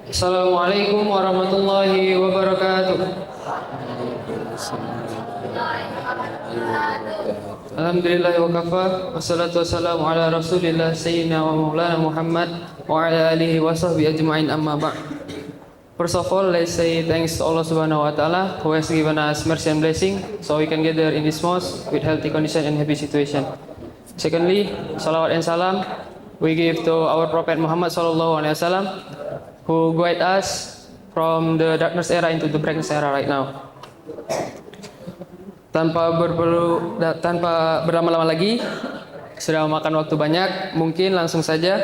Assalamualaikum warahmatullahi wabarakatuh. Alhamdulillah wa kafa. Wassalatu wassalamu ala Rasulillah sayyidina wa maulana Muhammad wa ala alihi wa sahbihi ajma'in, amma ba'd. First of all, let's say thanks to Allah Subhanahu wa Ta'ala who has given us mercy and blessing so we can gather in this mosque with healthy condition and happy situation. Secondly, salawat and salam we give to our Prophet Muhammad sallallahu alaihi wasallam who guide us from the darkness era into the brightness era right now. Tanpa berlama-lama lagi, sudah memakan waktu banyak, mungkin langsung saja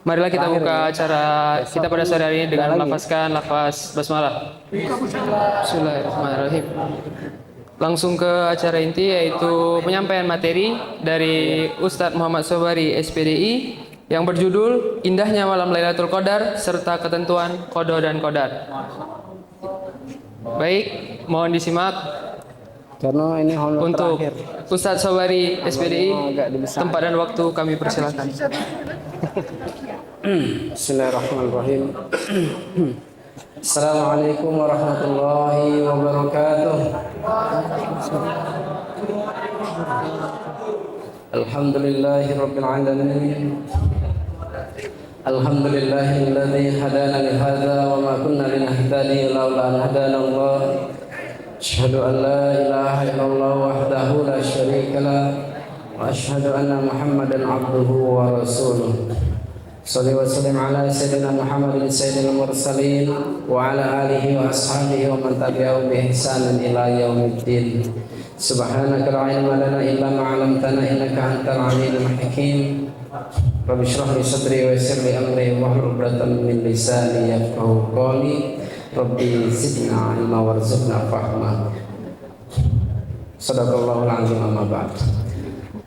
marilah kita buka acara kita pada sore hari ini dengan melafazkan lafaz basmalah. Bismillahirrahmanirrahim. Langsung ke acara inti, yaitu penyampaian materi dari Ustadz Muhammad Sobari SPDI yang berjudul Indahnya Malam Lailatul Qadar serta Ketentuan Qada dan Qadar. Baik, mohon disimak. Karena ini untuk Ustadz Sobari SPDI, tempat dan waktu kami persilakan. Bismillahirrahmanirrahim. Assalamualaikum warahmatullahi wabarakatuh. Alhamdulillahi rabbil alamin. Alhamdulillahilladzi hadana li hadza wa ma kunna linahtadiya laula an hadana Allah. Asyhadu an la ilaha illallah wahdahu la syarika lah wa asyhadu anna Muhammadan abduhu wa rasuluh. Shalli wa sallim ala sayyidina Muhammadin sayyidil mursalin wa ala alihi wa ashabihi wa man tabi'ahum bi ihsanin ila yaumiddin. Subhanaka la ilma lana illa ma 'allamtana innaka antal alimul hakim. Rabbi shrah li sadri wa yassir li amri wahlul 'uqdatam min lisani yafqahu qawli. Rabbi zidna ilma warzuqna fahma. Shadaqallahul azim, amma ba'd.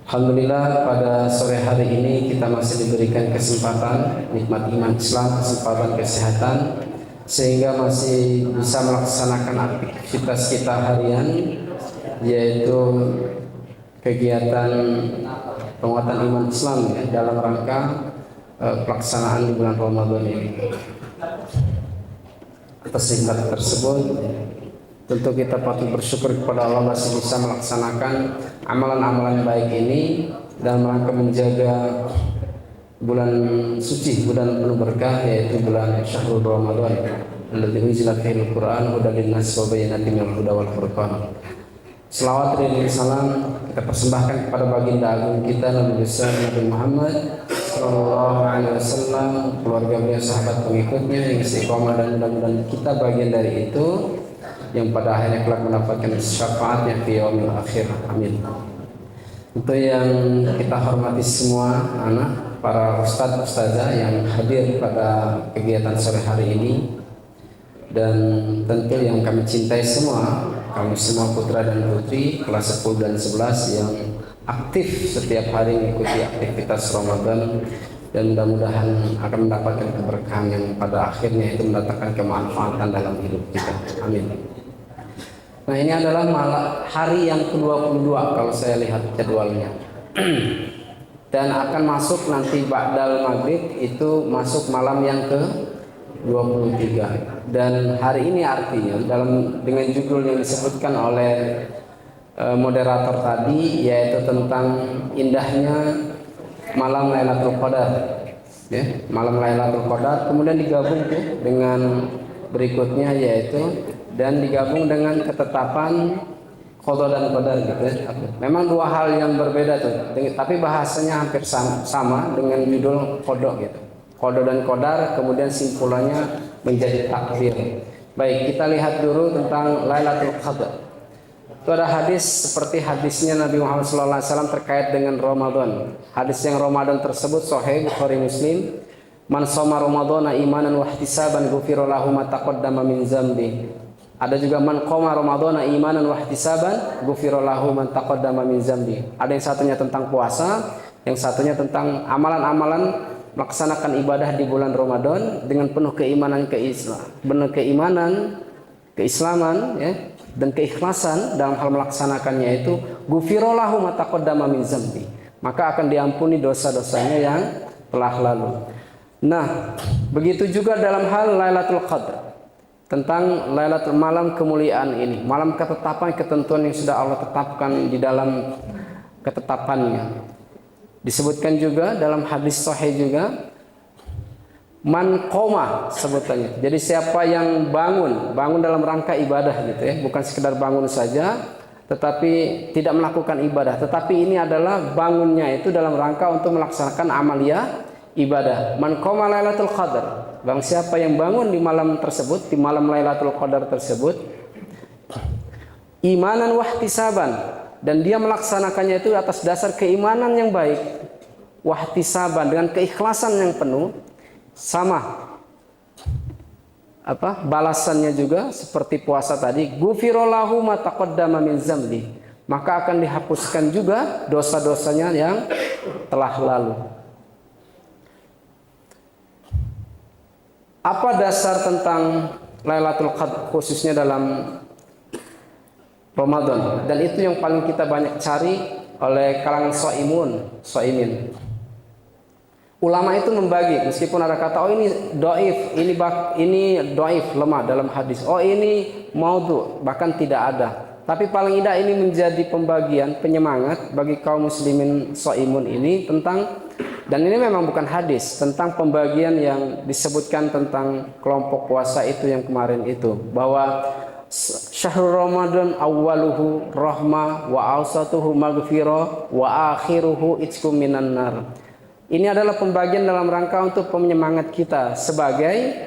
Alhamdulillah, pada sore hari ini kita masih diberikan kesempatan nikmat iman Islam, kesempatan kesehatan, sehingga masih bisa melaksanakan aktivitas kita harian, yaitu kegiatan penguatan iman Islam ya, dalam rangka pelaksanaan di bulan Ramadan ini. Atas nikmat tersebut, tentu kita patut bersyukur kepada Allah masih bisa melaksanakan amalan-amalan baik ini dalam rangka menjaga bulan suci, bulan penuh berkah, yaitu bulan Syahrul Ramadan alladzi unzila fihil Qur'an hudan linnas wa bayyinatin minal huda wal furqan. Selawat dan salam kita persembahkan kepada baginda agung kita Nabi besar Nabi Muhammad sallallahu alaihi wasallam, keluarga beliau, sahabat pengikutnya yang istiqomah, dan mudah-mudahan kita bagian dari itu yang pada akhirnya kelak mendapatkan syafaatnya fi yaumil akhir. Amin. Untuk yang kita hormati semua anak, para ustadz ustazah yang hadir pada kegiatan sore hari ini, dan tentu yang kami cintai semua, kami semua putra dan putri kelas 10 dan 11 yang aktif setiap hari mengikuti aktivitas Ramadan, dan mudah-mudahan akan mendapatkan keberkahan yang pada akhirnya itu mendatangkan kemanfaatan dalam hidup kita. Amin. Nah, ini adalah hari yang ke-22 kalau saya lihat jadwalnya. Dan akan masuk nanti ba'dal maghrib, itu masuk malam yang ke-23. Dan hari ini artinya dengan judul yang disebutkan oleh moderator tadi, yaitu tentang indahnya malam Lailatul Qadar. Ya, malam Lailatul Qadar kemudian digabung dengan berikutnya, yaitu dan digabung dengan ketetapan qada dan qadar gitu ya. Memang dua hal yang berbeda tuh, tapi bahasanya hampir sama dengan judul qada gitu. Qada dan qadar, kemudian simpulannya menjadi takdir. Baik, kita lihat dulu tentang Lailatul Qadar. Itu ada hadis seperti hadisnya Nabi Muhammad SAW terkait dengan Ramadan. Hadis yang Ramadan tersebut sahih Bukhari Muslim. Man shoma Ramadhana imanan wa ihtisaban ghufira lahu ma taqaddama min dzambi. Ada juga man qoma Ramadhana imanan wa ihtisaban ghufira lahu ma taqaddama min dzambi. Ada yang satunya tentang puasa, yang satunya tentang amalan-amalan melaksanakan ibadah di bulan Ramadan dengan penuh keimanan keislaman ya, dan keikhlasan dalam hal melaksanakannya, itu ghufira lahu ma taqaddama min dzambi. Maka akan diampuni dosa-dosanya yang telah lalu. Nah, begitu juga dalam hal Lailatul Qadar, tentang Lailatul malam kemuliaan ini, malam ketetapan ketentuan yang sudah Allah tetapkan di dalam ketetapannya. Disebutkan juga dalam hadis sahih juga, man qoma sebutannya. Jadi siapa yang bangun dalam rangka ibadah gitu ya, bukan sekedar bangun saja tetapi tidak melakukan ibadah, tetapi ini adalah bangunnya itu dalam rangka untuk melaksanakan amalia ibadah. Man qoma Lailatul Qadar, bang siapa yang bangun di malam tersebut, di malam Lailatul Qadar tersebut, imanan wahtisaban, dan dia melaksanakannya itu atas dasar keimanan yang baik, wahtisaban dengan keikhlasan yang penuh, sama balasannya juga seperti puasa tadi, ghufirallahu ma taqaddama min zambi, maka akan dihapuskan juga dosa-dosanya yang telah lalu. Apa dasar tentang Lailatul Qadar khususnya dalam Ramadan, dan itu yang paling kita banyak cari oleh kalangan shaimin. Ulama itu membagi, meskipun ada kata oh ini dhaif, ini dhaif, lemah dalam hadis, oh ini maudhu, bahkan tidak ada. Tapi paling tidak ini menjadi pembagian penyemangat bagi kaum muslimin shaimun ini tentang, dan ini memang bukan hadis, tentang pembagian yang disebutkan tentang kelompok puasa itu yang kemarin itu, bahwa syahrul Ramadan awwaluhu rahmah wa awsatuhu maghfirah wa akhiruhu itqum minan nar. Ini adalah pembagian dalam rangka untuk penyemangat kita sebagai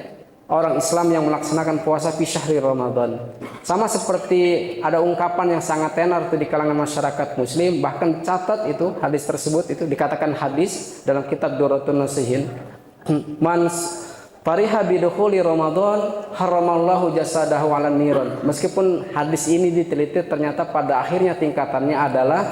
orang Islam yang melaksanakan puasa fi syahri Ramadan. Sama seperti ada ungkapan yang sangat tenar itu di kalangan masyarakat muslim, bahkan catat itu hadis tersebut itu dikatakan hadis dalam kitab Durratun Nasihin. Man fariha bidukhuli Ramadan haramallahu jasadahu 'alan niran. Meskipun hadis ini diteliti ternyata pada akhirnya tingkatannya adalah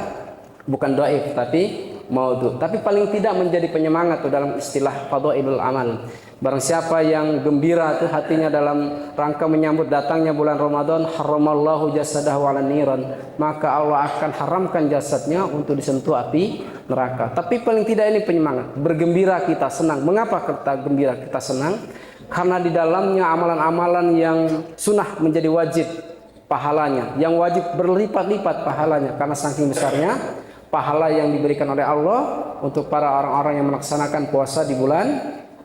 bukan dhaif tapi maudhu, tapi paling tidak menjadi penyemangat tuh dalam istilah fadhailul amal. Barang siapa yang gembira tuh hatinya dalam rangka menyambut datangnya bulan Ramadan, haramallahu jasadahu 'alan niran, maka Allah akan haramkan jasadnya untuk disentuh api neraka. Tapi paling tidak ini penyemangat, bergembira kita, senang. Mengapa kita gembira, kita senang? Karena di dalamnya amalan-amalan yang sunnah menjadi wajib pahalanya, yang wajib berlipat-lipat pahalanya karena saking besarnya pahala yang diberikan oleh Allah untuk para orang-orang yang melaksanakan puasa di bulan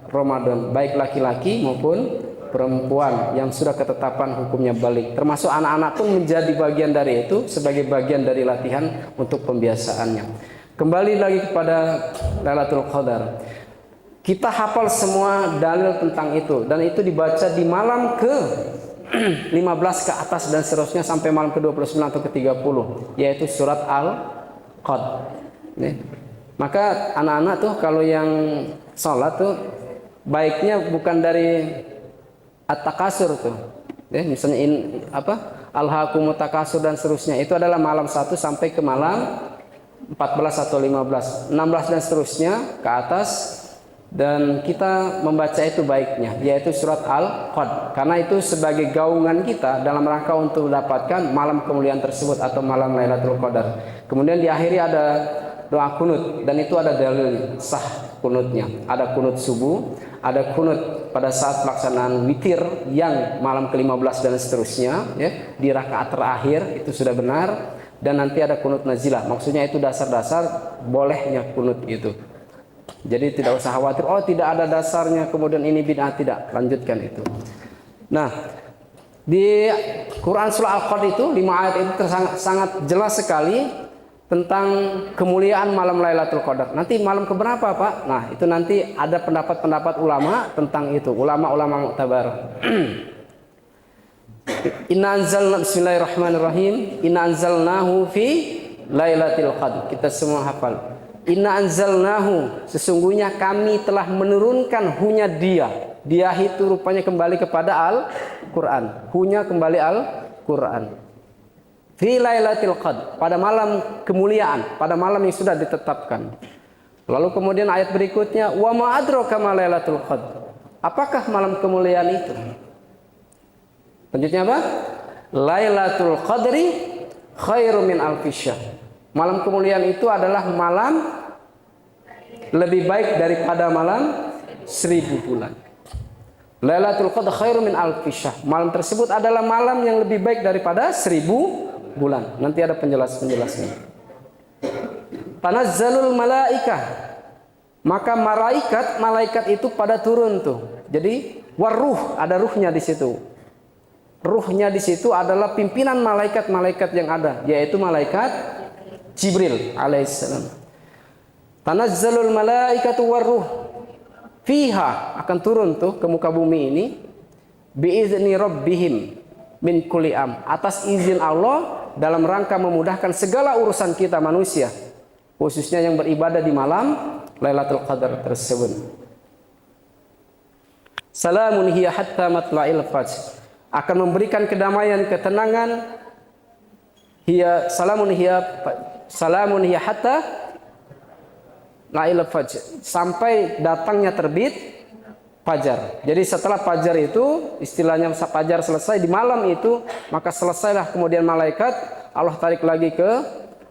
Ramadan, baik laki-laki maupun perempuan yang sudah ketetapan hukumnya balik. Termasuk anak-anak pun menjadi bagian dari itu sebagai bagian dari latihan untuk pembiasaannya. Kembali lagi kepada Lailatul Qadar. Kita hafal semua dalil tentang itu, dan itu dibaca di malam ke 15 ke atas dan seterusnya sampai malam ke 29 atau ke 30, yaitu surat Al-Qad. Maka anak-anak tuh kalau yang sholat tuh baiknya bukan dari at-takasur tuh, misalnya alhaakumut takasur dan seterusnya, itu adalah malam 1 sampai ke malam 14 atau 15, 16 dan seterusnya ke atas, dan kita membaca itu baiknya yaitu surat Al-Qad, karena itu sebagai gaungan kita dalam rangka untuk mendapatkan malam kemuliaan tersebut atau malam Lailatul Qadar. Kemudian diakhiri ada doa kunut, dan itu ada dalil sah kunutnya. Ada kunut subuh, ada kunut pada saat pelaksanaan witir yang malam ke-15 dan seterusnya ya, di rakaat terakhir itu sudah benar, dan nanti ada kunut nazilah. Maksudnya itu dasar-dasar bolehnya kunut itu. Jadi tidak usah khawatir, oh tidak ada dasarnya kemudian ini bid'ah, tidak, lanjutkan itu. Nah, di Quran surah Al-Qad itu 5 ayat itu sangat jelas sekali tentang kemuliaan malam Lailatul Qadar. Nanti malam keberapa Pak? Nah itu nanti ada pendapat-pendapat ulama tentang itu, ulama-ulama muktabar. Bismillahirrahmanirrahim. Inna anzalnahu fi Lailatul Qadar. Kita semua hafal. Inna anzalnahu, sesungguhnya kami telah menurunkan hunya dia. Dia itu rupanya kembali kepada Al-Quran. Hunya kembali Al-Quran. Fi Lailatul Qadar, pada malam kemuliaan, pada malam yang sudah ditetapkan. Lalu kemudian ayat berikutnya, wa ma adraka ma Lailatul Qadar. Apakah malam kemuliaan itu? Lanjutnya apa? Lailatul Qadri khairum min alfi syahr. Malam kemuliaan itu adalah malam lebih baik daripada malam 1000 bulan. Lailatul Qadar khairum min alfi syahr. Malam tersebut adalah malam yang lebih baik daripada 1000 bulan. Nanti ada penjelasannya. Tanazzalul malaikah. Maka malaikat itu pada turun tuh. Jadi waruh, ada ruhnya di situ. Ruhnya di situ adalah pimpinan malaikat-malaikat yang ada, yaitu malaikat Jibril alaihissalam. Tanazzalul malaikatu waruh fiha, akan turun tuh ke muka bumi ini biizni rabbihim min kulli am, atas izin Allah dalam rangka memudahkan segala urusan kita manusia, khususnya yang beribadah di malam Lailatul Qadar tersebut. Salamun hiya hatta matla'il fajr, akan memberikan kedamaian, ketenangan. Salamun hiya hatta la'il fajr, sampai datangnya terbit fajar. Jadi setelah fajar itu, istilahnya fajar selesai di malam itu, maka selesailah kemudian malaikat Allah tarik lagi ke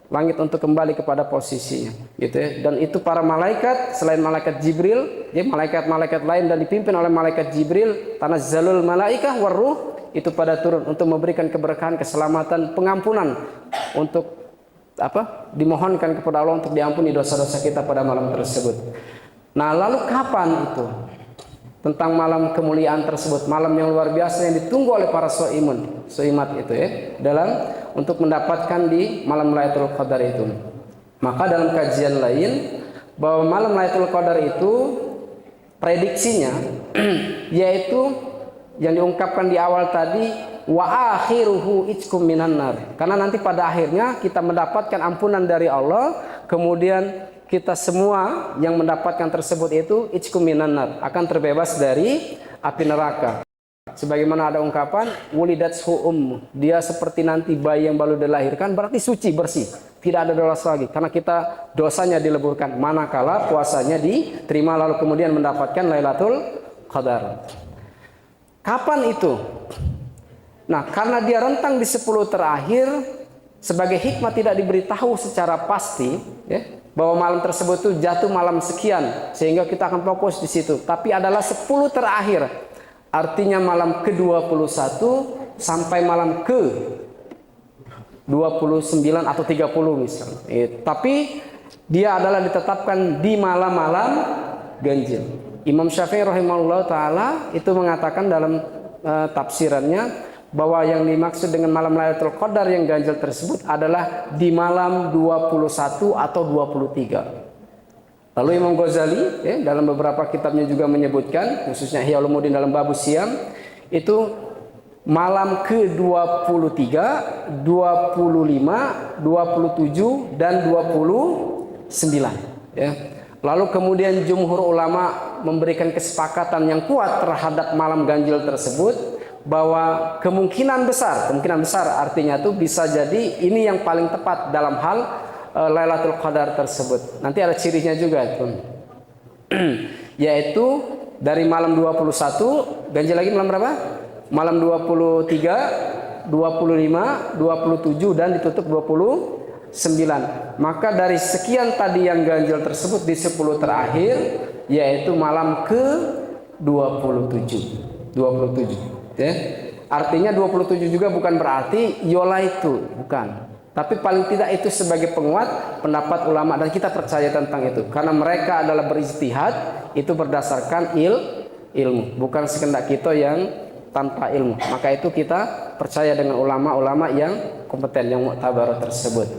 langit untuk kembali kepada posisinya, gitu ya. Dan itu para malaikat selain malaikat Jibril, ya, malaikat-malaikat lain dan dipimpin oleh malaikat Jibril, tanazzalul malaikah waruh, itu pada turun untuk memberikan keberkahan, keselamatan, pengampunan, untuk dimohonkan kepada Allah untuk diampuni dosa-dosa kita pada malam tersebut. Nah, lalu kapan itu? Tentang malam kemuliaan tersebut, malam yang luar biasa yang ditunggu oleh para soimat itu ya, dalam untuk mendapatkan di malam Lailatul Qadar itu. Maka dalam kajian lain bahwa malam Lailatul Qadar itu prediksinya yaitu yang diungkapkan di awal tadi, wa akhiruhu itskum minan nar. Karena nanti pada akhirnya kita mendapatkan ampunan dari Allah, kemudian kita semua yang mendapatkan tersebut itu itskum minan nar, akan terbebas dari api neraka. Sebagaimana ada ungkapan wulidathu dia seperti nanti bayi yang baru dilahirkan, berarti suci, bersih, tidak ada dosa lagi karena kita dosanya dileburkan manakala puasanya diterima, lalu kemudian mendapatkan Lailatul Qadar. Kapan itu? Nah, karena dia rentang di 10 terakhir, sebagai hikmah tidak diberitahu secara pasti ya, bahwa malam tersebut itu jatuh malam sekian sehingga kita akan fokus di situ, tapi adalah 10 terakhir. Artinya malam ke-21 sampai malam ke-29 atau 30 misalnya. Tapi dia adalah ditetapkan di malam-malam ganjil. Imam Syafi'i rahimahullah ta'ala itu mengatakan dalam tafsirannya bahwa yang dimaksud dengan malam Lailatul Qadar yang ganjil tersebut adalah di malam 21 atau 23. Lalu Imam Ghazali ya, dalam beberapa kitabnya juga menyebutkan, khususnya Ihya Ulumuddin dalam Babus Siyam, itu malam ke-23, 25, 27 dan 29 ya. Lalu kemudian jumhur ulama memberikan kesepakatan yang kuat terhadap malam ganjil tersebut, bahwa kemungkinan besar artinya itu bisa jadi ini yang paling tepat dalam hal Lailatul Qadar tersebut. Nanti ada cirinya juga itu. Yaitu dari malam 21, ganjil lagi malam berapa? Malam 23, 25, 27 dan ditutup 29. Maka dari sekian tadi yang ganjil tersebut di 10 terakhir yaitu malam ke-27. 27 ya. Artinya 27 juga bukan berarti yola itu, bukan. Tapi paling tidak itu sebagai penguat pendapat ulama dan kita percaya tentang itu. Karena mereka adalah berijtihad itu berdasarkan ilmu, bukan sekendak kita yang tanpa ilmu. Maka itu kita percaya dengan ulama-ulama yang kompeten, yang muktabar tersebut.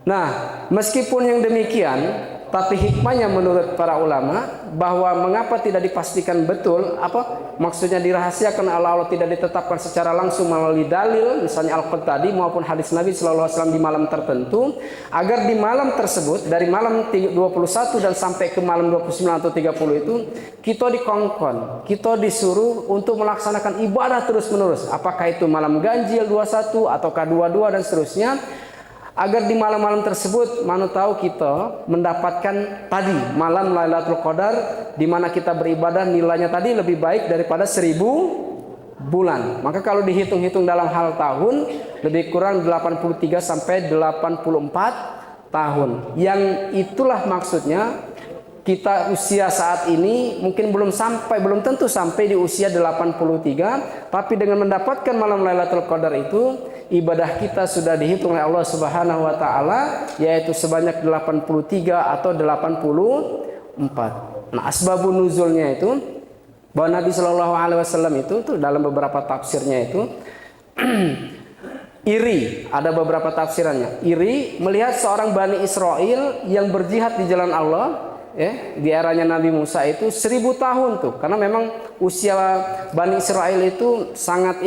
Nah, meskipun yang demikian, tapi hikmahnya menurut para ulama bahwa mengapa tidak dipastikan betul, maksudnya dirahasiakan Allah tidak ditetapkan secara langsung melalui dalil, misalnya Al-Qur'an tadi maupun hadis Nabi Sallallahu Alaihi Wasallam di malam tertentu, agar di malam tersebut dari malam 21 dan sampai ke malam 29 atau 30 itu kita dikongkon, kita disuruh untuk melaksanakan ibadah terus menerus, apakah itu malam ganjil 21 ataukah 22 dan seterusnya. Agar di malam-malam tersebut mana tahu kita mendapatkan tadi malam Lailatul Qadar di mana kita beribadah nilainya tadi lebih baik daripada 1000 bulan. Maka kalau dihitung-hitung dalam hal tahun lebih kurang 83 sampai 84 tahun. Yang itulah maksudnya kita usia saat ini mungkin belum tentu sampai di usia 83, tapi dengan mendapatkan malam Lailatul Qadar itu ibadah kita sudah dihitung oleh Allah Subhanahu wa taala yaitu sebanyak 83 atau 84. Nah, asbabun nuzulnya itu bahwa Nabi Shallallahu alaihi wasallam itu tuh dalam beberapa tafsirnya itu iri, ada beberapa tafsirannya. Iri melihat seorang Bani Israel yang berjihad di jalan Allah, ya, di eranya Nabi Musa itu 1000 tahun tuh, karena memang usia Bani Israel itu sangat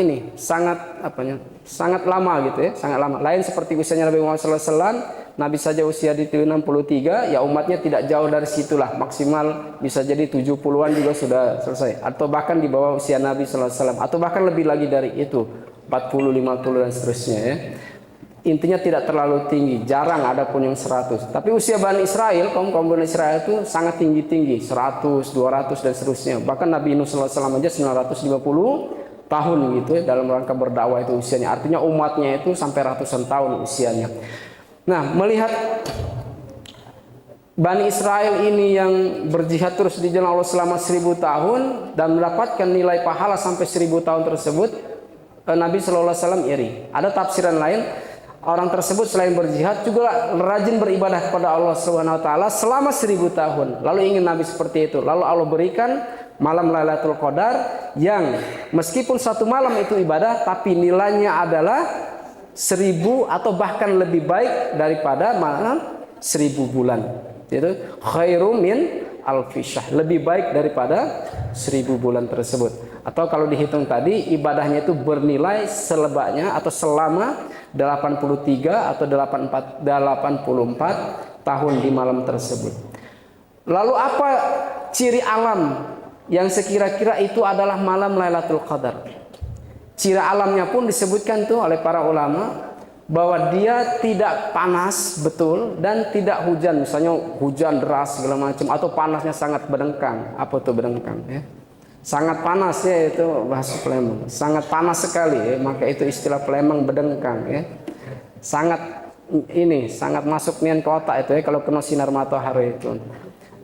lama gitu ya, sangat lama. Lain seperti usianya Nabi Muhammad SAW, Nabi saja usia di 63, ya umatnya tidak jauh dari situlah, maksimal bisa jadi 70-an juga sudah selesai, atau bahkan di bawah usia Nabi SAW, atau bahkan lebih lagi dari itu, 40, 50 dan seterusnya ya. Intinya tidak terlalu tinggi, jarang ada pun yang 100. Tapi usia Bani Israel, kaum Bani Israel itu sangat tinggi-tinggi, 100, 200 dan seterusnya. Bahkan Nabi Nuh SAW aja 950 tahun gitu ya, dalam rangka berdakwah itu usianya. Artinya umatnya itu sampai ratusan tahun usianya. Nah, melihat Bani Israel ini yang berjihad terus di jalan Allah selama 1000 tahun dan mendapatkan nilai pahala sampai 1000 tahun tersebut, Nabi SAW iri. Ada tafsiran lain, orang tersebut selain berjihad juga rajin beribadah kepada Allah Subhanahu wa taala selama 1000 tahun. Lalu ingin Nabi seperti itu. Lalu Allah berikan malam Lailatul Qadar yang meskipun satu malam itu ibadah, tapi nilainya adalah 1000 atau bahkan lebih baik daripada malam 1000 bulan. Itu khairum min alfi syahr, lebih baik daripada 1000 bulan tersebut. Atau kalau dihitung tadi ibadahnya itu bernilai selebaknya atau selama 83 atau 84 tahun di malam tersebut. Lalu apa ciri alam yang sekira-kira itu adalah malam Lailatul Qadar? Ciri alamnya pun disebutkan tuh oleh para ulama bahwa dia tidak panas betul dan tidak hujan, misalnya hujan deras segala macam, atau panasnya sangat berdengkang. Apa tuh berdengkang ya? Sangat panas ya, itu bahasa Palembang. Sangat panas sekali ya, maka itu istilah Palembang berdengkang ya. Sangat masuk nian ke otak itu ya kalau kena sinar matahari itu.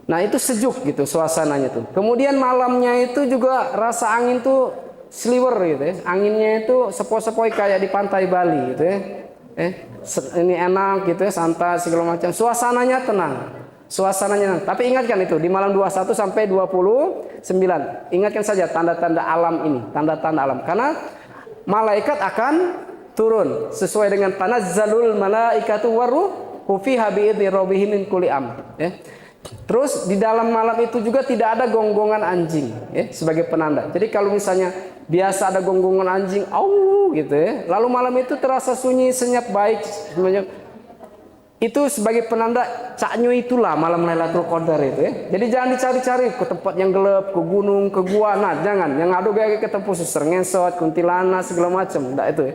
Nah, itu sejuk gitu suasananya tuh. Kemudian malamnya itu juga rasa angin tuh sliwer gitu ya. Anginnya itu sepoi-sepoi kayak di pantai Bali gitu ya. Ini enak gitu ya, santai segala macam. Suasananya tenang. Tapi ingatkan itu di malam 21 sampai 29. Ingatkan saja tanda-tanda alam ini, tanda-tanda alam. Karena malaikat akan turun sesuai dengan tanazzalul malaikatu waruhu fiha bi'idzni rabbihim min kulli amr, ya. Terus di dalam malam itu juga tidak ada gonggongan anjing ya, sebagai penanda. Jadi kalau misalnya biasa ada gonggongan anjing, au gitu ya. Lalu malam itu terasa sunyi, senyap, baik semuanya. Itu sebagai penanda caknyo itulah malam Lailatul Qadar itu ya. Jadi jangan dicari-cari ke tempat yang gelap, ke gunung, ke gua. Nah, jangan. Yang adu gaya ketemu suster ngesot, kuntilanak segala macam. Enggak itu ya.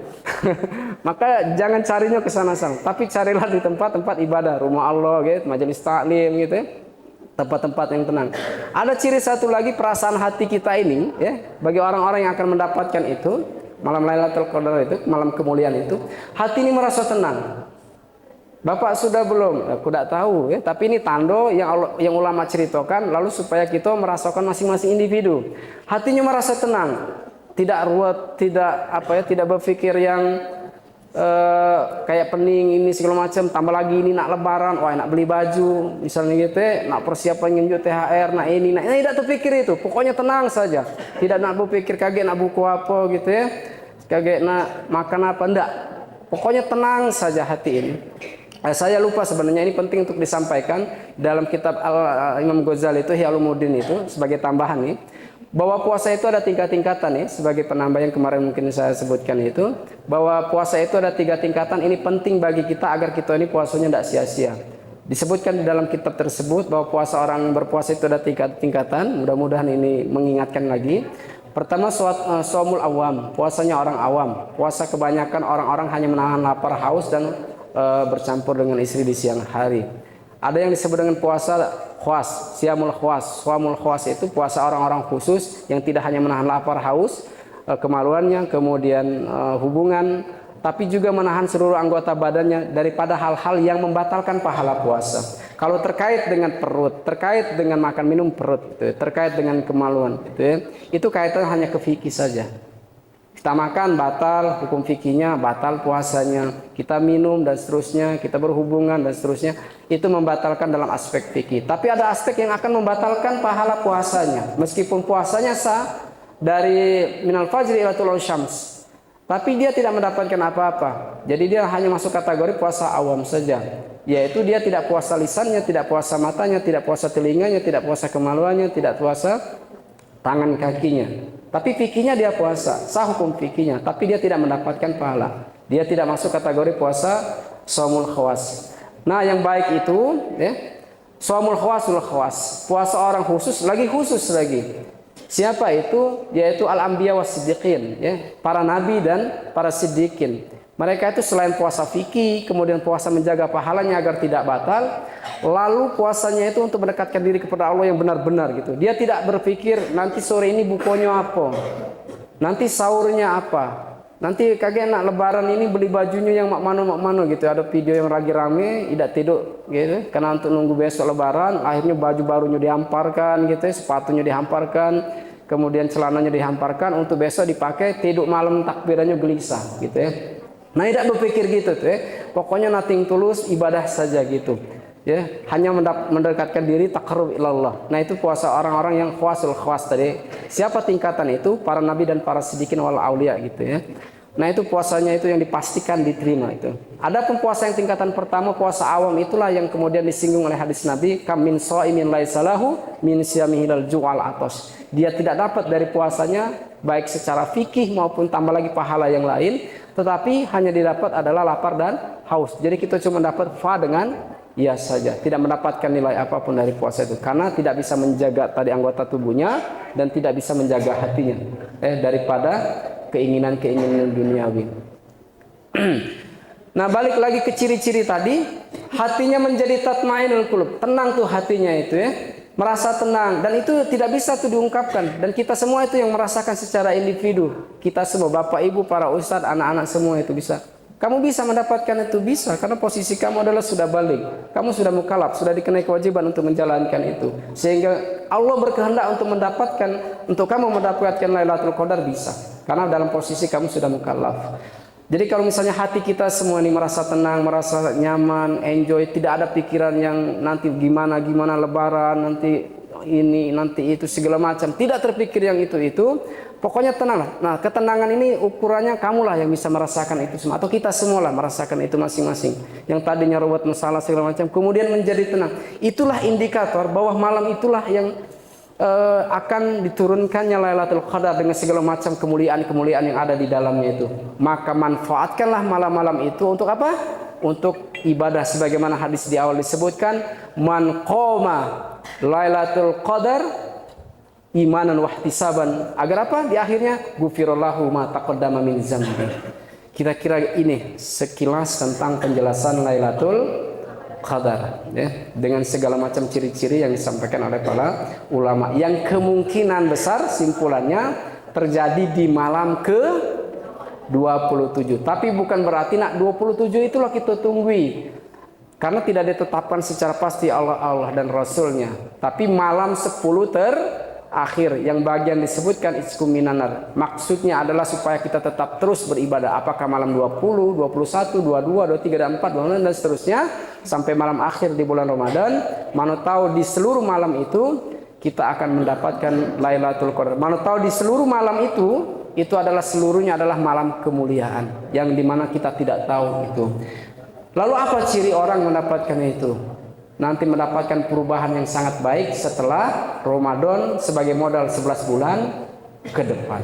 Maka jangan carinya ke sana-sana, tapi carilah di tempat-tempat ibadah, rumah Allah gitu, majelis taklim gitu ya. Tempat-tempat yang tenang. Ada ciri satu lagi, perasaan hati kita ini ya, bagi orang-orang yang akan mendapatkan itu, malam Lailatul Qadar itu, malam kemuliaan itu, hati ini merasa tenang. Bapak sudah belum? Aku tidak tahu ya, tapi ini tando yang ulama ceritakan, lalu supaya kita merasakan masing-masing individu. Hatinya merasa tenang, tidak ruwet, tidak berpikir yang kayak pening ini segala macam. Tambah lagi ini nak lebaran, wah nak beli baju, misalnya gitu, nak persiapan nginjut THR, nak ini tidak terpikir itu. Pokoknya tenang saja, tidak nak berpikir kaget nak buku apa gitu ya, kaget nak makan apa, enggak. Pokoknya tenang saja hati ini. Saya lupa sebenarnya, ini penting untuk disampaikan dalam kitab Imam Ghazali itu Ihya Ulumuddin itu sebagai tambahan nih, bahwa puasa itu ada tingkat-tingkatan nih, sebagai penambah yang kemarin mungkin saya sebutkan itu, bahwa puasa itu ada 3 tingkatan. Ini penting bagi kita agar kita ini puasanya tidak sia-sia. Disebutkan di dalam kitab tersebut bahwa puasa orang berpuasa itu ada 3 tingkatan. Mudah-mudahan ini mengingatkan lagi. Pertama, shaumul awam, puasanya orang awam. Puasa kebanyakan orang-orang hanya menahan lapar, haus dan bercampur dengan istri di siang hari. Ada yang disebut dengan puasa khas, siamul khas. Siamul khas itu puasa orang-orang khusus yang tidak hanya menahan lapar, haus, kemaluannya, kemudian hubungan tapi juga menahan seluruh anggota badannya daripada hal-hal yang membatalkan pahala puasa. Kalau terkait dengan perut, terkait dengan makan minum perut, gitu, terkait dengan kemaluan, gitu ya, itu kaitan hanya ke fikih saja. Kita makan batal, hukum fikihnya batal puasanya. Kita minum dan seterusnya, kita berhubungan dan seterusnya, itu membatalkan dalam aspek fikih. Tapi ada aspek yang akan membatalkan pahala puasanya. Meskipun puasanya sah dari minal fajri ila tulul syams, tapi dia tidak mendapatkan apa-apa. Jadi dia hanya masuk kategori puasa awam saja. Yaitu dia tidak puasa lisannya, tidak puasa matanya, tidak puasa telinganya, tidak puasa kemaluannya, tidak puasa tangan kakinya. Tapi fikihnya dia puasa, sah hukum fikihnya, tapi dia tidak mendapatkan pahala. Dia tidak masuk kategori puasa shaumul khawas. Nah, yang baik itu ya, shaumul khawasul khawas, puasa orang khusus lagi. Siapa itu? Yaitu al-anbiya was siddiqin, ya, para nabi dan para siddiqin. Mereka itu selain puasa fikih, kemudian puasa menjaga pahalanya agar tidak batal, lalu puasanya itu untuk mendekatkan diri kepada Allah yang benar-benar gitu. Dia tidak berpikir nanti sore ini bukonya apa, nanti sahurnya apa, nanti kagak nak lebaran ini beli bajunya yang mak mano gitu. Ada video yang lagi rame, tidak tidur gitu, karena untuk nunggu besok lebaran, akhirnya baju barunya dihamparkan gitu, sepatunya dihamparkan, kemudian celananya dihamparkan untuk besok dipakai, tidur malam takbirannya gelisah gitu ya. Nah, tidak berpikir gitu tuh ya. Pokoknya nothing tulus, ibadah saja gitu. Ya, hanya mendekatkan diri taqarrub ilallah. Nah, itu puasa orang-orang yang khawasul khawas tadi. Siapa tingkatan itu? Para nabi dan para siddiqin wal aulia gitu ya. Nah, itu puasanya itu yang dipastikan diterima itu. Adapun puasa yang tingkatan pertama, puasa awam, itulah yang kemudian disinggung oleh hadis Nabi, kam min shaimin laisa lahu min siyamihi al ju'al atas. Dia tidak dapat dari puasanya baik secara fikih maupun tambah lagi pahala yang lain, tetapi hanya didapat adalah lapar dan haus. Jadi kita cuma dapat fa dengan ya saja, tidak mendapatkan nilai apapun dari puasa itu, karena tidak bisa menjaga tadi anggota tubuhnya dan tidak bisa menjaga hatinya daripada keinginan-keinginan duniawi. Nah, balik lagi ke ciri-ciri tadi, hatinya menjadi tatmainul qulub, tenang tuh hatinya itu ya, merasa tenang, dan itu tidak bisa tuh diungkapkan, dan kita semua itu yang merasakan secara individu. Kita semua, bapak ibu, para ustadz, anak-anak semua itu bisa. Kamu bisa mendapatkan itu, bisa, karena posisi kamu adalah sudah balik, kamu sudah mukallaf, sudah dikenai kewajiban untuk menjalankan itu, sehingga Allah berkehendak untuk kamu mendapatkan Lailatul Qadar, bisa, karena dalam posisi kamu sudah mukallaf. Jadi kalau misalnya hati kita semua ini merasa tenang, merasa nyaman, enjoy, tidak ada pikiran yang nanti gimana lebaran, nanti ini, nanti itu, segala macam, tidak terpikir yang itu, pokoknya tenanglah. Nah, ketenangan ini ukurannya kamulah yang bisa merasakan itu semua, atau kita semualah merasakan itu masing-masing. Yang tadinya ruwet masalah segala macam, kemudian menjadi tenang. Itulah indikator bahwa malam itulah yang akan diturunkannya Lailatul Qadar dengan segala macam kemuliaan-kemuliaan yang ada di dalamnya itu. Maka manfaatkanlah malam-malam itu untuk apa? Untuk ibadah, sebagaimana hadis di awal disebutkan, man qoma Lailatul Qadar imanan wahtisaban, agar apa? Di akhirnya gufirallahu ma taqaddama min dzambi. Kira-kira ini sekilas tentang penjelasan Lailatul Qadar ya, dengan segala macam ciri-ciri yang disampaikan oleh para ulama, yang kemungkinan besar simpulannya terjadi di malam ke 27. Tapi bukan berarti nak 27 itulah kita tunggui, karena tidak ditetapkan secara pasti Allah dan Rasulnya. Tapi malam 10 terakhir yang bagian disebutkan iskum minanar, maksudnya adalah supaya kita tetap terus beribadah, apakah malam 20, 21, 22, 23, 24, 25 dan seterusnya sampai malam akhir di bulan Ramadan. Mana tahu di seluruh malam itu kita akan mendapatkan Lailatul Qadar. Mana tahu di seluruh malam itu adalah seluruhnya adalah malam kemuliaan yang dimana kita tidak tahu itu. Lalu apa ciri orang mendapatkan itu? Nanti mendapatkan perubahan yang sangat baik setelah Ramadan sebagai modal 11 bulan ke depan.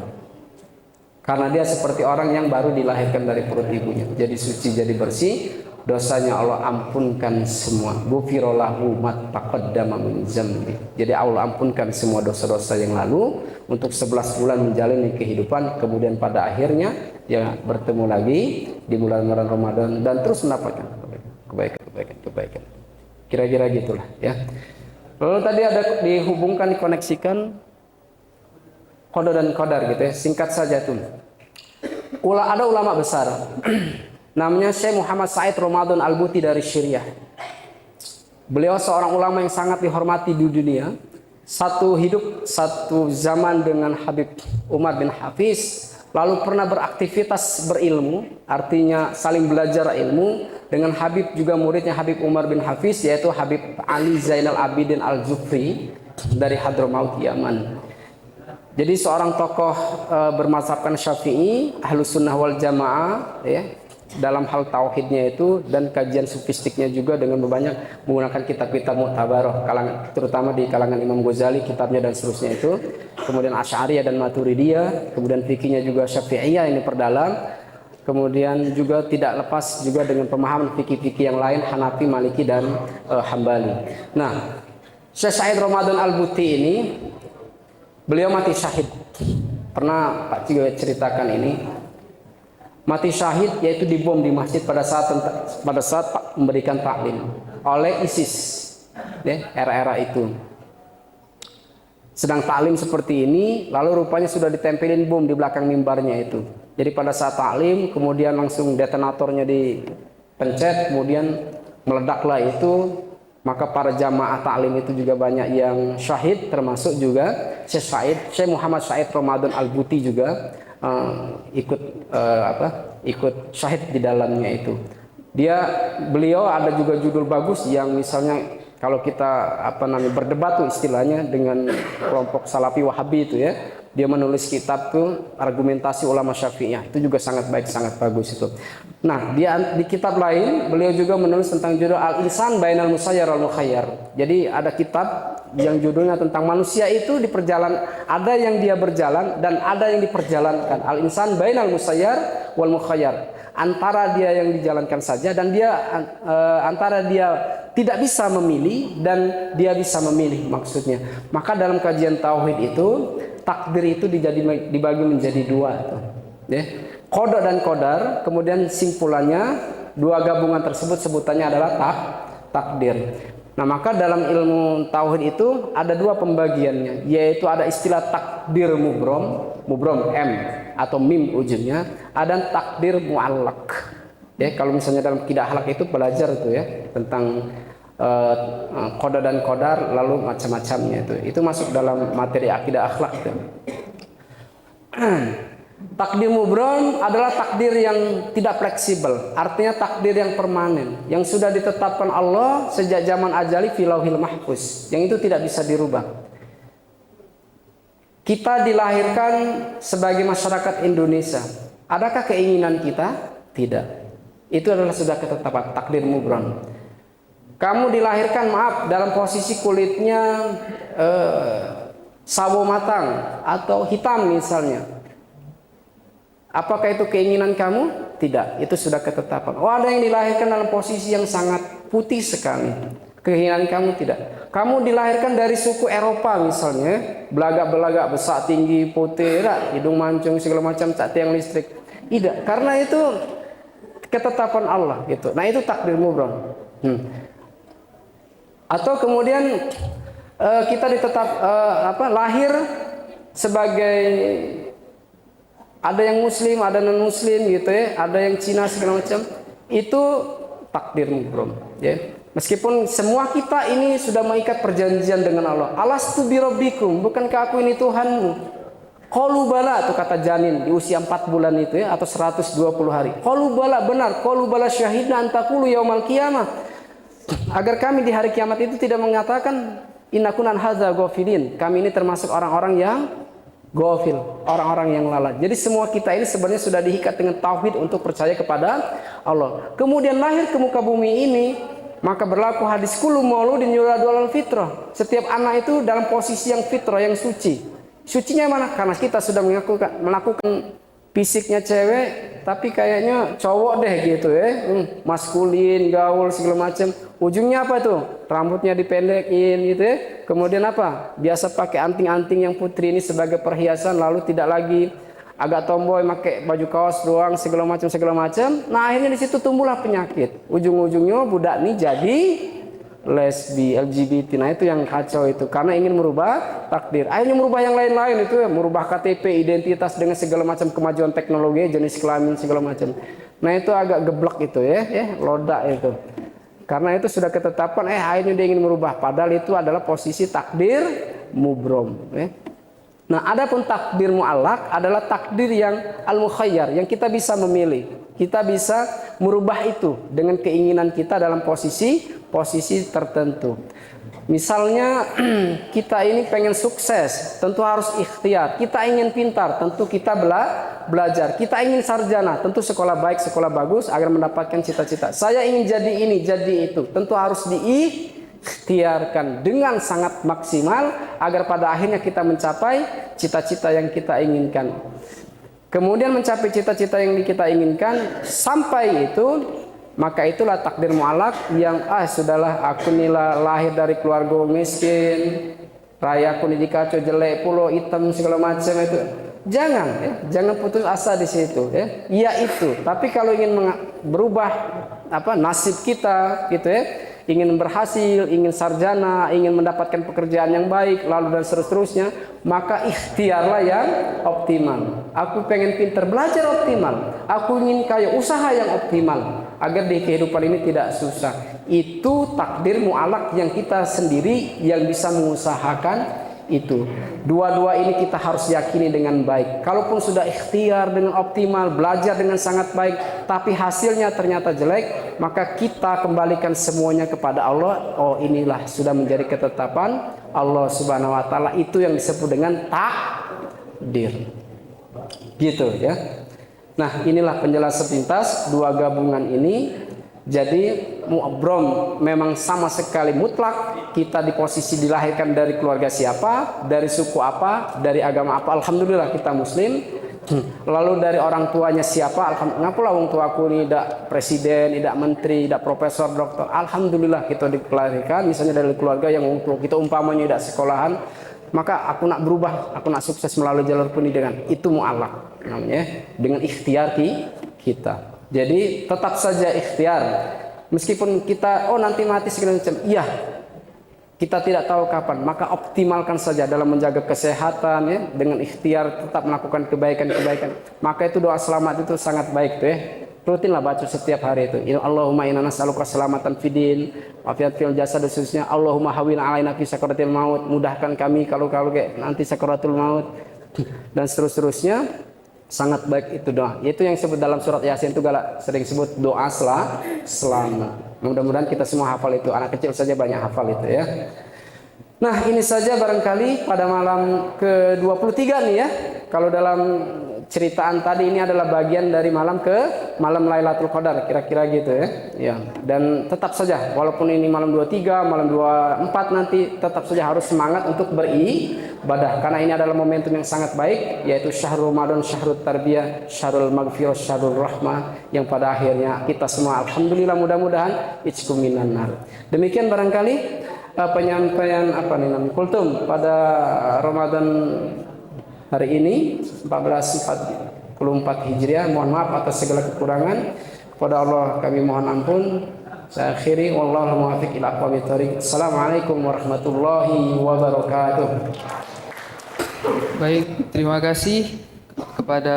Karena dia seperti orang yang baru dilahirkan dari perut ibunya, jadi suci, jadi bersih, dosanya Allah ampunkan semua. Ghufirallahu ma taqaddama min dzambi. Jadi Allah ampunkan semua dosa-dosa yang lalu untuk 11 bulan menjalani kehidupan, kemudian pada akhirnya ya bertemu lagi di bulan Ramadan dan terus mendapatkan kebaikan. Kira-kira gitulah ya. Lalu tadi ada dihubungkan, dikoneksikan qada dan qadar gitu ya. Singkat saja tuh. ada ulama besar namanya Syekh Muhammad Said Ramadan Al-Buti dari Syriah. Beliau seorang ulama yang sangat dihormati di dunia. Satu zaman dengan Habib Umar bin Hafiz, lalu pernah beraktivitas berilmu, artinya saling belajar ilmu dengan Habib, juga muridnya Habib Umar bin Hafiz, yaitu Habib Ali Zainal Abidin Al-Jufri dari Hadramaut, Yaman. Jadi seorang tokoh bermazhabkan Syafi'i, Ahlus Sunnah wal Jamaah, ya, dalam hal tauhidnya itu, dan kajian sufistiknya juga dengan banyak menggunakan kitab-kitab mu'tabarah, terutama di kalangan Imam Ghazali, kitabnya dan seterusnya itu. Kemudian Asy'ariyah dan Maturidiyah, kemudian fikihnya juga Syafi'iyah ini perdalam. Kemudian juga tidak lepas juga dengan pemahaman fikih-fikih yang lain, Hanafi, Maliki dan Hambali. Nah, Syekh Said Ramadan Al-Buti ini beliau mati syahid. Pernah Pak Cigo ceritakan ini. Mati syahid yaitu dibom di masjid pada saat memberikan taklim oleh ISIS, ya, era-era itu. Sedang taklim seperti ini, lalu rupanya sudah ditempelin bom di belakang mimbarnya itu. Jadi pada saat taklim, kemudian langsung detonatornya dipencet, kemudian meledaklah itu. Maka para jamaah taklim itu juga banyak yang syahid, termasuk juga Syekh Muhammad Said Ramadan Al-Buti juga ikut syahid di dalamnya itu. Beliau ada juga judul bagus yang misalnya kalau kita berdebat tuh istilahnya dengan kelompok Salafi Wahabi itu, ya, dia menulis kitab tuh argumentasi ulama Syafi'iyah, itu juga sangat baik, sangat bagus itu. Nah, di kitab lain beliau juga menulis tentang judul Al-Insan Bainal Musayyar wal Mukhayyar. Jadi ada kitab yang judulnya tentang manusia itu di perjalanan, ada yang dia berjalan dan ada yang diperjalankan. Al-Insan Bainal Musayyar wal Mukhayyar, antara dia yang dijalankan saja dan dia antara dia tidak bisa memilih dan dia bisa memilih, maksudnya. Maka dalam kajian tauhid itu takdir itu dibagi menjadi dua, ya. Qada dan qadar, kemudian simpulannya dua gabungan tersebut sebutannya adalah takdir. Nah, maka dalam ilmu tauhid itu ada dua pembagiannya, yaitu ada istilah takdir mubrom M atau mim ujungnya, ada takdir muallaq. Ya, kalau misalnya dalam akidah akhlak itu belajar itu, ya, tentang qada dan qadar lalu macam-macamnya itu masuk dalam materi akidah akhlak itu. Takdir mubrom adalah takdir yang tidak fleksibel, artinya takdir yang permanen, yang sudah ditetapkan Allah sejak zaman ajali fi lauhil mahfuz, yang itu tidak bisa dirubah. Kita dilahirkan sebagai masyarakat Indonesia. Adakah keinginan kita? Tidak. Itu adalah sudah ketetapan takdir mubrom. Kamu dilahirkan, dalam posisi kulitnya sawo matang atau hitam misalnya. Apakah itu keinginan kamu? Tidak, itu sudah ketetapan. Oh, ada yang dilahirkan dalam posisi yang sangat putih sekali. Keinginan kamu tidak. Kamu dilahirkan dari suku Eropa misalnya, belagak-belagak, besar, tinggi, putih, hidung mancung, segala macam, tak tiang listrik. Tidak, karena itu ketetapan Allah gitu. Nah, itu takdir mubrom. Atau kemudian kita lahir sebagai, ada yang muslim, ada non muslim gitu, ya, ada yang Cina segala macam, itu takdir mubrom, ya. Meskipun semua kita ini sudah mengikat perjanjian dengan Allah. Alastu birabbikum, bukankah aku ini Tuhanmu? Qalu bala, itu kata janin di usia 4 bulan itu, ya, atau 120 hari. Qalu bala, benar. Qalu bala syahidna an taqulu yaumal qiyamah. Agar kami di hari kiamat itu tidak mengatakan innakunan hadza ghafilin. Kami ini termasuk orang-orang yang ghafil, orang-orang yang lalai. Jadi semua kita ini sebenarnya sudah diikat dengan tauhid untuk percaya kepada Allah. Kemudian lahir ke muka bumi ini, maka berlaku hadis kullu mauludin yuladu alal fitrah. Setiap anak itu dalam posisi yang fitrah, yang suci. Sucinya mana? Karena kita sudah melakukan fisiknya cewek, tapi kayaknya cowok deh gitu, ya. Maskulin, gaul segala macam. Ujungnya apa tuh? Rambutnya dipendekin gitu, ya. Kemudian apa? Biasa pakai anting-anting yang putri ini sebagai perhiasan, lalu tidak lagi agak tomboy, pakai baju kaos doang segala macam. Nah, akhirnya di situ tumbuhlah penyakit. Ujung-ujungnya budak ini jadi lesbi, LGBT. Nah itu yang kacau itu, karena ingin merubah takdir. Akhirnya merubah yang lain-lain itu ya, merubah KTP, identitas dengan segala macam kemajuan teknologi, jenis kelamin segala macam. Nah itu agak geblek itu ya, lodak itu. Karena itu sudah ketetapan, akhirnya dia ingin merubah. Padahal itu adalah posisi takdir mubrom. Nah, adapun takdir mu'allaq adalah takdir yang al-mukhayyar, yang kita bisa memilih. Kita bisa merubah itu dengan keinginan kita dalam posisi tertentu. Misalnya kita ini pengen sukses, tentu harus ikhtiar. Kita ingin pintar, tentu kita belajar. Kita ingin sarjana, tentu sekolah baik, sekolah bagus agar mendapatkan cita-cita. Saya ingin jadi ini, jadi itu, tentu harus diikhtiarkan dengan sangat maksimal agar pada akhirnya kita mencapai cita-cita yang kita inginkan. Kemudian mencapai cita-cita yang kita inginkan, sampai itu, maka itulah takdir mu'allaq yang sudahlah, aku nila lahir dari keluarga miskin, raya aku ini dikacau jelek pulau hitam segala macam itu. Jangan putus asa di situ ya. Iya itu. Tapi kalau ingin berubah nasib kita gitu ya, ingin berhasil, ingin sarjana, ingin mendapatkan pekerjaan yang baik, lalu dan seterusnya, maka ikhtiarlah yang optimal. Aku pengen pintar, belajar optimal. Aku ingin kaya, usaha yang optimal agar di kehidupan ini tidak susah. Itu takdir mu'allaq yang kita sendiri yang bisa mengusahakan itu. Dua-dua ini kita harus yakini dengan baik. Kalaupun sudah ikhtiar dengan optimal, belajar dengan sangat baik, tapi hasilnya ternyata jelek, maka kita kembalikan semuanya kepada Allah. Oh, inilah sudah menjadi ketetapan Allah Subhanahu wa taala. Itu yang disebut dengan takdir. Gitu ya. Nah, inilah penjelasan sepintas dua gabungan ini. Jadi mu'brom memang sama sekali mutlak, kita di posisi dilahirkan dari keluarga siapa, dari suku apa, dari agama apa, alhamdulillah kita muslim. Lalu dari orang tuanya siapa, alhamdulillah. Ngapalah wong tuaku ini tidak presiden, tidak menteri, tidak profesor, dokter, alhamdulillah kita dilahirkan misalnya dari keluarga yang wong tua kita umpamanya tidak sekolahan, maka aku nak berubah, aku nak sukses melalui jalur pendidikan, itu mu'allaq namanya, dengan ikhtiar kita. Jadi tetap saja ikhtiar, meskipun kita nanti mati segala macam, iya kita tidak tahu kapan, maka optimalkan saja dalam menjaga kesehatan ya, dengan ikhtiar tetap melakukan kebaikan-kebaikan. Maka itu doa selamat itu sangat baik tuh ya. Rutinlah baca setiap hari itu. Allahumma inna nas'aluka selamatan fidin, wafiat fil jasad, khususnya Allahumma hawin alaina fi sakaratil maut, mudahkan kami kalau kayak nanti sakaratul maut, dan seterusnya. Sangat baik itu doa. Itu yang disebut dalam surat Yasin itu sering sebut doa selamat. Mudah-mudahan kita semua hafal itu. Anak kecil saja banyak hafal itu ya. Nah, ini saja barangkali pada malam ke-23 nih ya. Kalau dalam ceritaan tadi ini adalah bagian dari malam Lailatul Qadar, kira-kira gitu ya. Ya, dan tetap saja walaupun ini malam 23, malam 24 nanti tetap saja harus semangat untuk beribadah karena ini adalah momentum yang sangat baik, yaitu syahrul Ramadan, syahrul tarbiyah, syahrul maghfirah, syahrul rahmah, yang pada akhirnya kita semua alhamdulillah mudah-mudahan itskum minan nar. Demikian barangkali penyampaian kultum pada Ramadan hari ini 1444 Hijriah. Mohon maaf atas segala kekurangan. Kepada Allah kami mohon ampun. Saya akhiri, wallahu muwaffiq ila aqwamit thoriq. Assalamualaikum warahmatullahi wabarakatuh. Baik, terima kasih kepada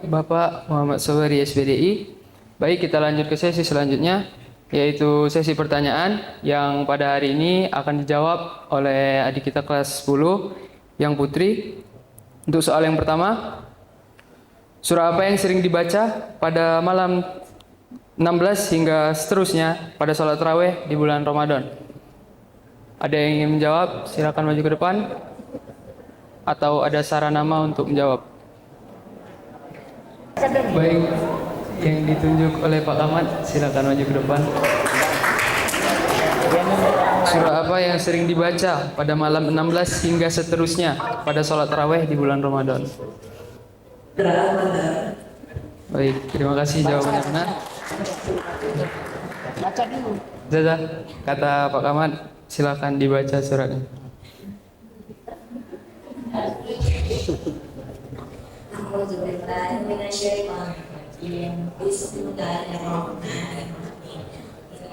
Bapak Muhammad Sobari SPDI. Baik, kita lanjut ke sesi selanjutnya, yaitu sesi pertanyaan yang pada hari ini akan dijawab oleh adik kita kelas 10 yang putri. Untuk soal yang pertama, surah apa yang sering dibaca pada malam 16 hingga seterusnya pada sholat tarawih di bulan Ramadan? Ada yang ingin menjawab? Silakan maju ke depan. Atau ada saran nama untuk menjawab? Baik, yang ditunjuk oleh Pak Ahmad, silakan maju ke depan. Surah apa yang sering dibaca pada malam 16 hingga seterusnya pada sholat tarawih di bulan Ramadan? Baik, terima kasih jawabannya benar. Zaza, kata Pak Ahmad, silakan dibaca suratnya.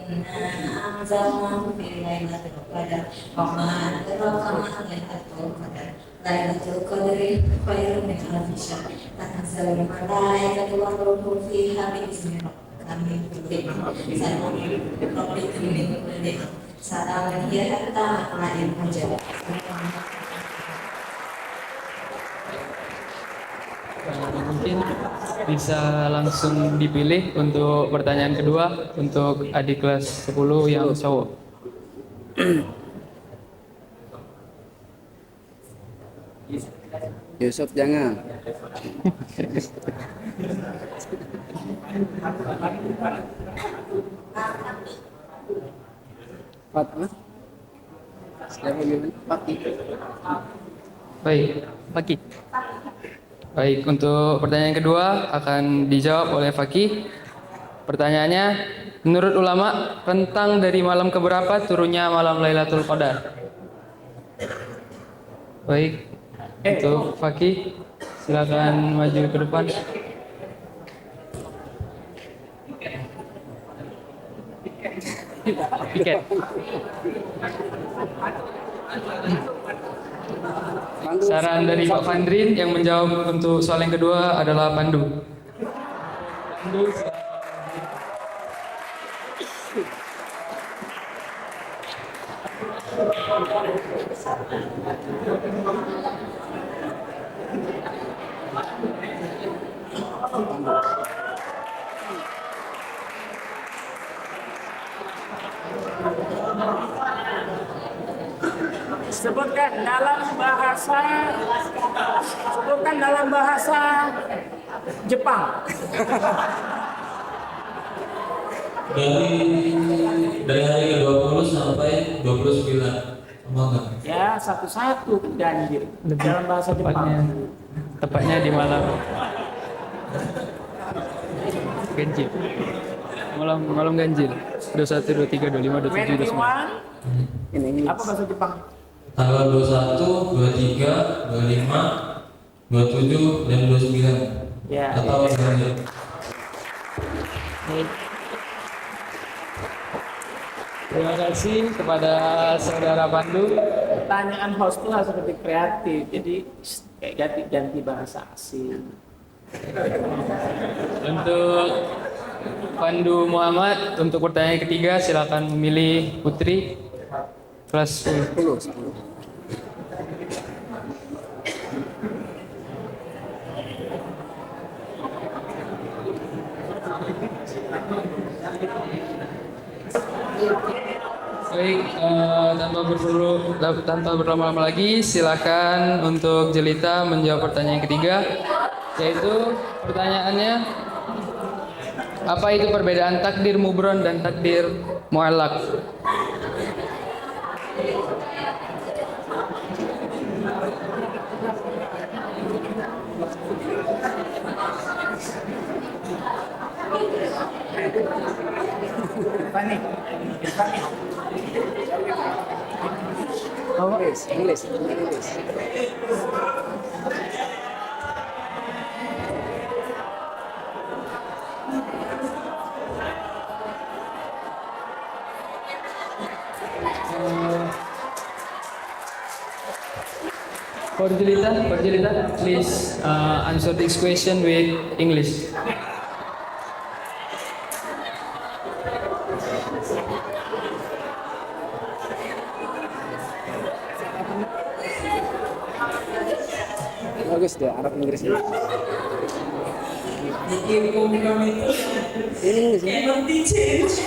إنا أنزلناه في ليلة القدر وما أدراك ما ليلة القدر ليلة القدر خير من ألف شهر تنزل الملائكة والروح فيها بإذن ربهم من كل أمر سلام ربكم من كل أمر سلام هي حتى مطلع الفجر. Mungkin bisa langsung dipilih untuk pertanyaan kedua untuk adik kelas 10 yang cowok. Yusuf jangan. Fatma. Siapa gimana? Paki. Baik, Fakih. Baik, untuk pertanyaan kedua akan dijawab oleh Fakih. Pertanyaannya, menurut ulama, rentang dari malam keberapa turunnya malam Lailatul Qadar? Baik, untuk Fakih, silakan maju ke depan. Tiket. Saran dari Pak Fandrin yang menjawab untuk soal yang kedua adalah Pandu. Pandu. Sebutkan dalam bahasa Jepang. Dari hari ke-20 sampai 29. Semoga. Ya, satu-satu ganjil dalam bahasa Tepatnya, Jepang. tepatnya di malam ganjil. Malam ganjil. 21, 23, 25, 27, 29. 21. Apa bahasa Jepang? Tanggal 21, 23, 25, 27 dan 29. Ya. Atau ganjil. Terima kasih kepada saudara Pandu. Pertanyaan host itu harus seperti kreatif, jadi kayak ganti-ganti bahasa asing. Untuk Pandu Muhammad, untuk pertanyaan ketiga silakan memilih Putri kelas 10. 10. Baik, tanpa berlama-lama lagi, silakan untuk Jelita menjawab pertanyaan ketiga, yaitu pertanyaannya, apa itu perbedaan takdir mubron dan takdir muallak? English. For Jelita, please answer this question with English. Bagus deh, Arab Inggris ini. Jadi hukum kami itu Ini Inggris ya? emang di-change.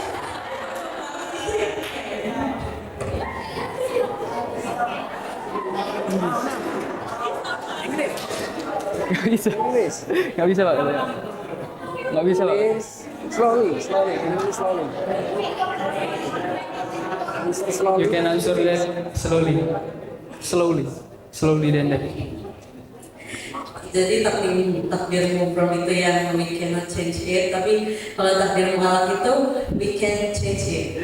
Gak bisa, Inggris. gak bisa Pak. Gak bisa Pak. English. Slowly. English slowly. Slowly. You can answer that slowly then that. Jadi takdir mubrom itu yang we cannot change it, tapi kalau takdir mualak itu we can change it.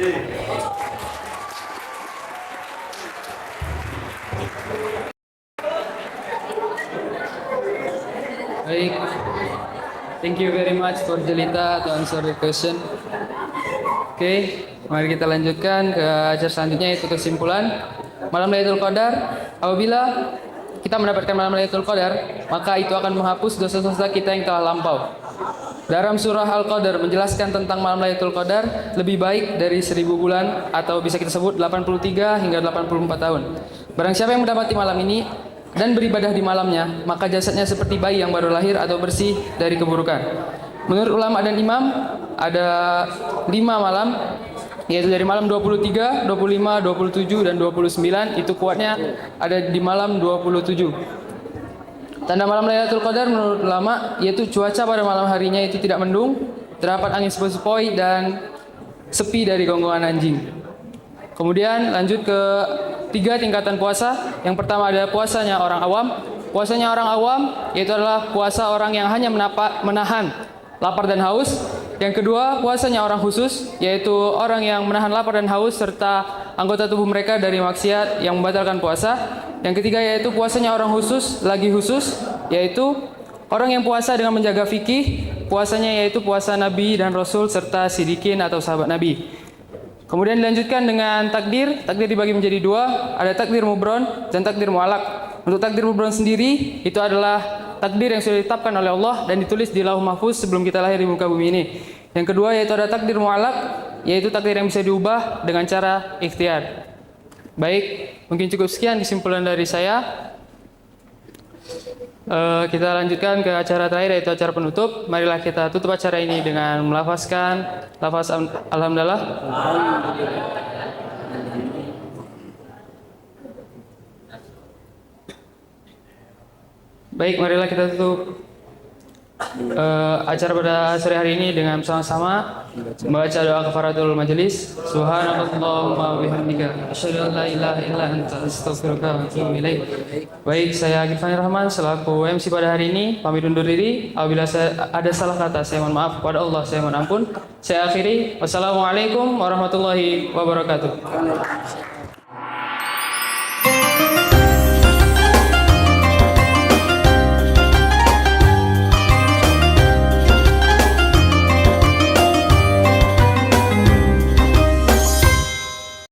Baik. Thank you very much for Jelita to answer the question. Okay, mari kita lanjutkan ke acara selanjutnya, yaitu kesimpulan malam Lailatul Qadar. Apabila kita mendapatkan malam Lailatul Qadar, maka itu akan menghapus dosa-dosa kita yang telah lampau. Dalam surah Al-Qadar menjelaskan tentang malam Lailatul Qadar lebih baik dari 1000 bulan, atau bisa kita sebut 83 hingga 84 tahun. Barang siapa yang mendapati malam ini dan beribadah di malamnya, maka jasadnya seperti bayi yang baru lahir atau bersih dari keburukan. Menurut ulama dan imam, ada 5 malam, yaitu dari malam 23, 25, 27, dan 29. Itu kuatnya ada di malam 27. Tanda malam Lailatul Qadar menurut ulama yaitu cuaca pada malam harinya itu tidak mendung, terdapat angin sepoi-sepoi dan sepi dari gonggongan anjing. Kemudian lanjut ke 3 tingkatan puasa. Yang pertama adalah puasanya orang awam. Puasanya orang awam yaitu adalah puasa orang yang hanya menahan lapar dan haus. Yang kedua, puasanya orang khusus, yaitu orang yang menahan lapar dan haus serta anggota tubuh mereka dari maksiat yang membatalkan puasa. Yang ketiga yaitu puasanya orang khusus, lagi khusus, yaitu orang yang puasa dengan menjaga fikih. Puasanya yaitu puasa Nabi dan Rasul serta sidikin atau sahabat Nabi. Kemudian dilanjutkan dengan takdir. Takdir dibagi menjadi 2, ada takdir mubron dan takdir mu'alak. Untuk takdir mubron sendiri, itu adalah takdir yang sudah ditetapkan oleh Allah dan ditulis di Lauh Mahfuz sebelum kita lahir di muka bumi ini. Yang kedua yaitu ada takdir mu'alak, yaitu takdir yang bisa diubah dengan cara ikhtiar. Baik, mungkin cukup sekian kesimpulan dari saya. Kita lanjutkan ke acara terakhir, yaitu acara penutup. Marilah kita tutup acara ini dengan melafazkan lafaz alhamdulillah. Baik, marilah kita tutup acara pada sore hari ini dengan bersama-sama membaca doa kafaratul majelis. Subhanallahumma wa bihamdika asyhadu an la ilaha illa anta astaghfiruka wa atubu ilaik. Baik, saya Agifani Rahman selaku MC pada hari ini pamit undur diri. Apabila ada salah kata, saya mohon maaf. Kepada Allah saya mohon ampun. Saya akhiri. Wassalamualaikum warahmatullahi wabarakatuh.